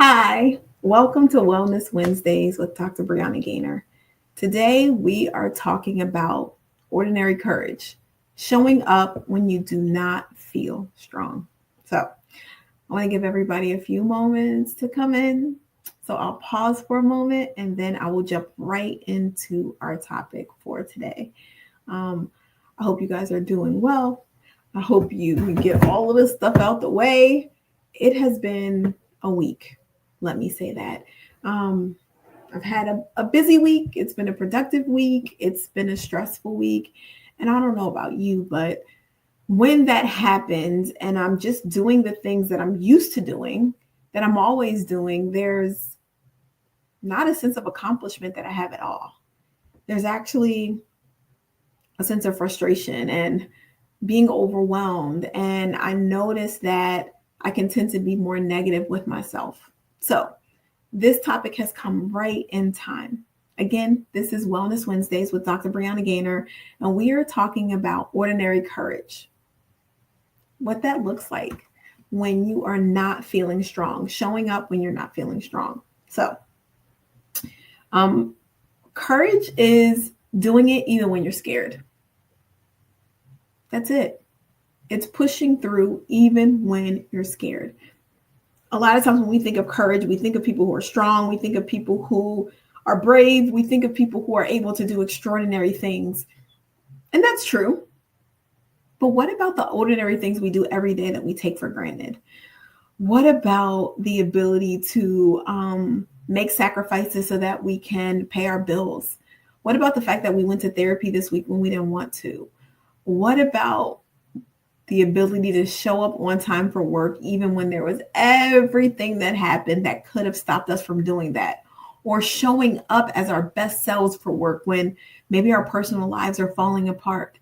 Hi, welcome to Wellness Wednesdays with Dr. Brianna Gaynor. Today we are talking about ordinary courage, showing up when you do not feel strong. So I want to give everybody a few moments to come in. So I'll pause for a moment and then I will jump right into our topic for today. Um, I hope you guys are doing well. I hope you get all of this stuff out the way. It has been a week. Let me say that. Um, I've had a busy week. It's been a productive week. It's been a stressful week. And I don't know about you, but when that happens and I'm just doing the things that I'm used to doing, that I'm always doing, there's not a sense of accomplishment that I have at all. There's actually a sense of frustration and being overwhelmed. And I notice that I can tend to be more negative with myself. So this topic has come right in time. Again, this is Wellness Wednesdays with Dr. Brianna Gaynor, and we are talking about ordinary courage, what that looks like when you are not feeling strong, showing up when you're not feeling strong. So, courage is doing it even when you're scared. That's it. It's pushing through even when you're scared. A lot of times when we think of courage, we think of people who are strong. We think of people who are brave. We think of people who are able to do extraordinary things. And that's true. But what about the ordinary things we do every day that we take for granted? What about the ability to make sacrifices so that we can pay our bills? What about the fact that we went to therapy this week when we didn't want to? What about the ability to show up on time for work, even when there was everything that happened that could have stopped us from doing that? Or showing up as our best selves for work when maybe our personal lives are falling apart?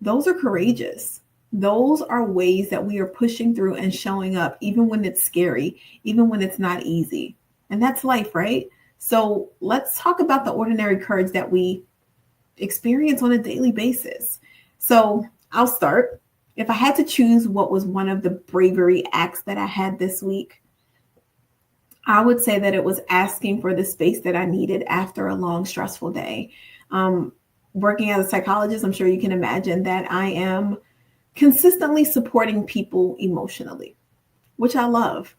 Those are courageous. Those are ways that we are pushing through and showing up, even when it's scary, even when it's not easy. And that's life, right? So let's talk about the ordinary courage that we experience on a daily basis. So I'll start. If I had to choose what was one of the bravery acts that I had this week, I would say that it was asking for the space that I needed after a long, stressful day. Working as a psychologist, I'm sure you can imagine that I am consistently supporting people emotionally, which I love.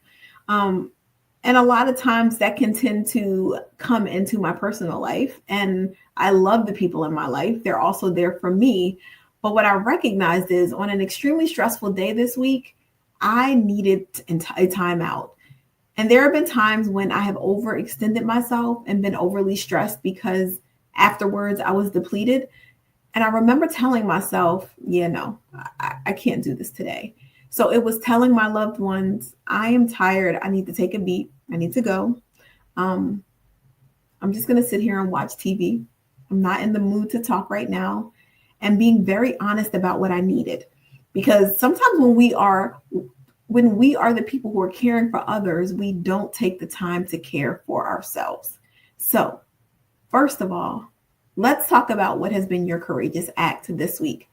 And a lot of times that can tend to come into my personal life. And I love the people in my life. They're also there for me. But what I recognized is on an extremely stressful day this week, I needed a timeout. And there have been times when I have overextended myself and been overly stressed because afterwards I was depleted. And I remember telling myself, yeah, no, I can't do this today. So it was telling my loved ones, I am tired. I need to take a beat. I need to go. I'm just going to sit here and watch TV. I'm not in the mood to talk right now. And being very honest about what I needed. Because sometimes when we are the people who are caring for others, we don't take the time to care for ourselves. So, first of all, let's talk about what has been your courageous act this week.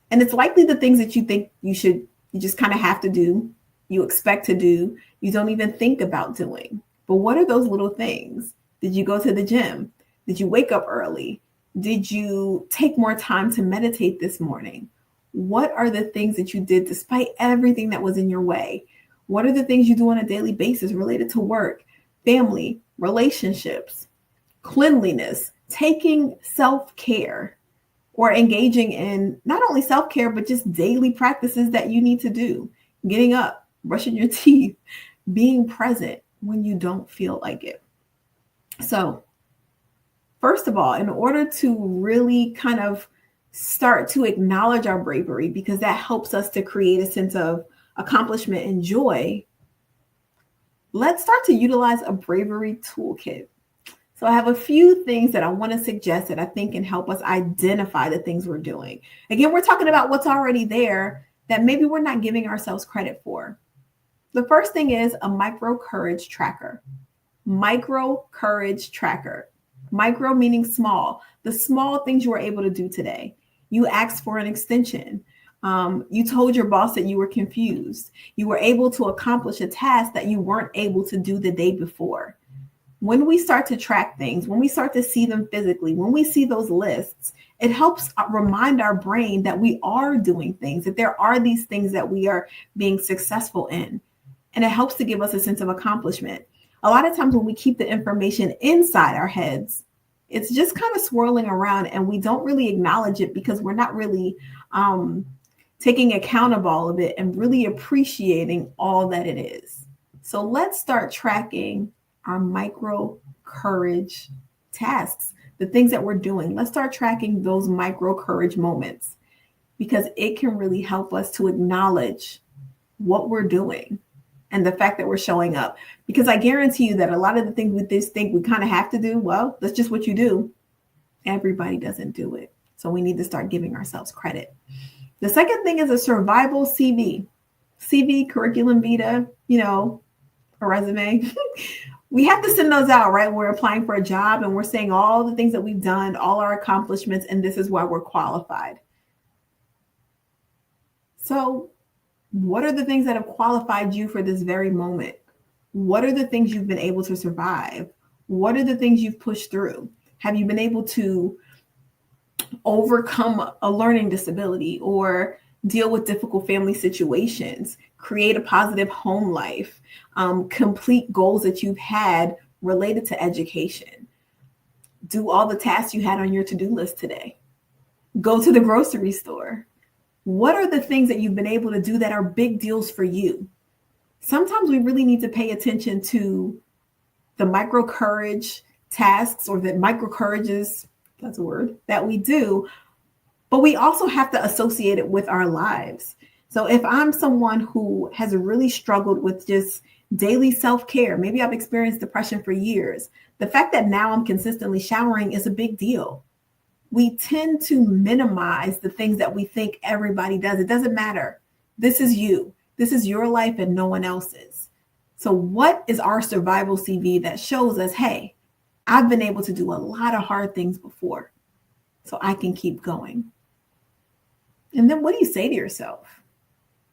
And it's likely the things that you think you just kind of have to do, you expect to do, you don't even think about doing. But what are those little things? Did you go to the gym? Did you wake up early? Did you take more time to meditate this morning? What are the things that you did despite everything that was in your way? What are the things you do on a daily basis related to work, family, relationships, cleanliness, taking self-care, or engaging in not only self-care, but just daily practices that you need to do? Getting up, brushing your teeth, being present when you don't feel like it. So, first of all, in order to really kind of start to acknowledge our bravery, because that helps us to create a sense of accomplishment and joy, let's start to utilize a bravery toolkit. So I have a few things that I want to suggest that I think can help us identify the things we're doing. Again, we're talking about what's already there that maybe we're not giving ourselves credit for. The first thing is a micro courage tracker. Micro courage tracker. Micro meaning small. The small things you were able to do today. You asked for an extension. You told your boss that you were confused. You were able to accomplish a task that you weren't able to do the day before. When we start to track things, when we start to see them physically, when we see those lists, it helps remind our brain that we are doing things, that there are these things that we are being successful in. And it helps to give us a sense of accomplishment. A lot of times when we keep the information inside our heads, it's just kind of swirling around and we don't really acknowledge it because we're not really taking account of all of it and really appreciating all that it is. So let's start tracking our micro courage tasks, the things that we're doing. Let's start tracking those micro courage moments because it can really help us to acknowledge what we're doing and the fact that we're showing up. Because I guarantee you that a lot of the things we just think we kind of have to do, well, that's just what you do. Everybody doesn't do it. So we need to start giving ourselves credit. The second thing is a survival CV. CV, curriculum vitae, a resume. We have to send those out, right? We're applying for a job and we're saying all the things that we've done, all our accomplishments, and this is why we're qualified. So what are the things that have qualified you for this very moment? What are the things you've been able to survive? What are the things you've pushed through? Have you been able to overcome a learning disability or deal with difficult family situations, create a positive home life, complete goals that you've had related to education, do all the tasks you had on your to-do list today, go to the grocery store? What are the things that you've been able to do that are big deals for you? Sometimes we really need to pay attention to the micro courage tasks or the micro courages, that's a word, that we do, but we also have to associate it with our lives. So if I'm someone who has really struggled with just daily self-care, maybe I've experienced depression for years, the fact that now I'm consistently showering is a big deal. We tend to minimize the things that we think everybody does. It doesn't matter. This is you. This is your life and no one else's. So what is our survival CV that shows us, hey, I've been able to do a lot of hard things before, so I can keep going. And then what do you say to yourself?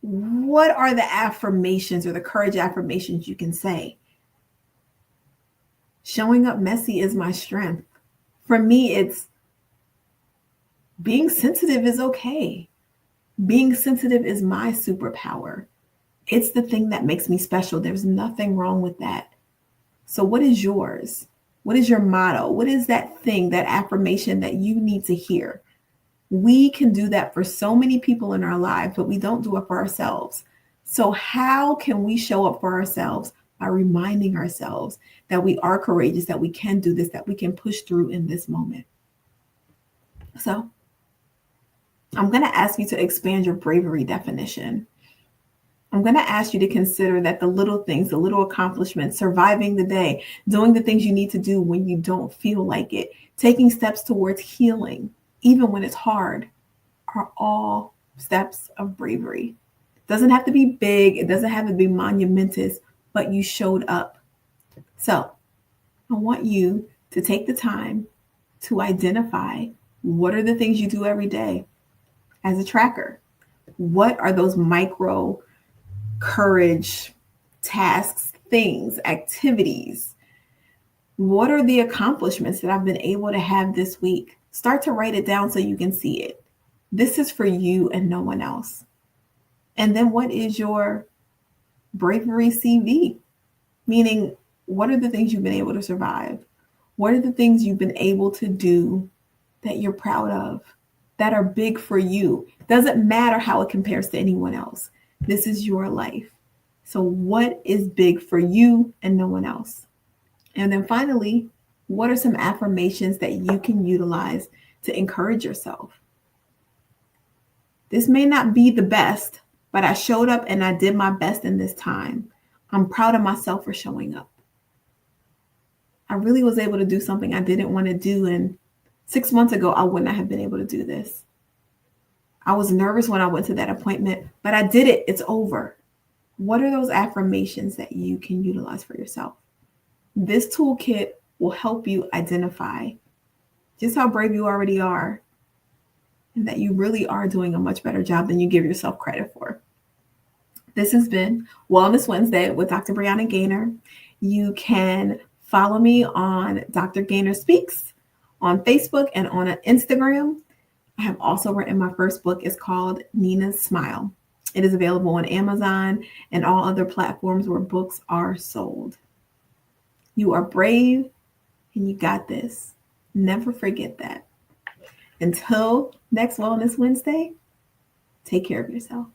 What are the affirmations or the courage affirmations you can say? Showing up messy is my strength. For me, it's being sensitive is okay. Being sensitive is my superpower. It's the thing that makes me special. There's nothing wrong with that. So what is yours? What is your motto? What is that thing, that affirmation that you need to hear? We can do that for so many people in our lives, but we don't do it for ourselves. So how can we show up for ourselves? By reminding ourselves that we are courageous, that we can do this, that we can push through in this moment. So I'm going to ask you to expand your bravery definition. I'm going to ask you to consider that the little things, the little accomplishments, surviving the day, doing the things you need to do when you don't feel like it, taking steps towards healing, even when it's hard, are all steps of bravery. It doesn't have to be big. It doesn't have to be monumentous, but you showed up. So I want you to take the time to identify what are the things you do every day as a tracker. What are those micro courage tasks, things, activities? What are the accomplishments that I've been able to have this week? Start to write it down so you can see it. This is for you and no one else. And then what is your bravery CV? Meaning, what are the things you've been able to survive? What are the things you've been able to do that you're proud of, that are big for you? Doesn't matter how it compares to anyone else. This is your life. So what is big for you and no one else? And then finally, what are some affirmations that you can utilize to encourage yourself? This may not be the best, but I showed up and I did my best in this time. I'm proud of myself for showing up. I really was able to do something I didn't want to do. And 6 months ago, I would not have been able to do this. I was nervous when I went to that appointment, but I did it. It's over. What are those affirmations that you can utilize for yourself? This toolkit will help you identify just how brave you already are and that you really are doing a much better job than you give yourself credit for. This has been Wellness Wednesday with Dr. Brianna Gaynor. You can follow me on Dr. Gaynor Speaks on Facebook and on Instagram. I have also written my first book. It's called Nina's Smile. It is available on Amazon and all other platforms where books are sold. You are brave and you got this. Never forget that. Until next Wellness Wednesday, take care of yourself.